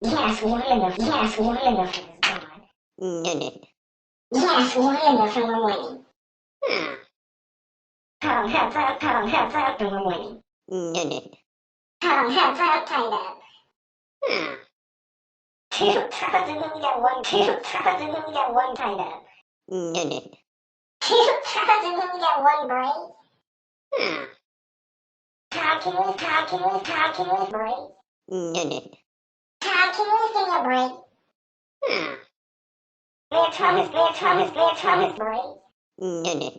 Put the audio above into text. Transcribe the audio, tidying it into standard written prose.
Yes, wonderful. Yes, wonderful. No, no. Yes, wonderful morning. Morning. No, no. Tied up. Two thousand one tied up. No, no. 2001 braid. Calculus braid. No, no. Calculus in your braid. Bear Thomas braid. No, no.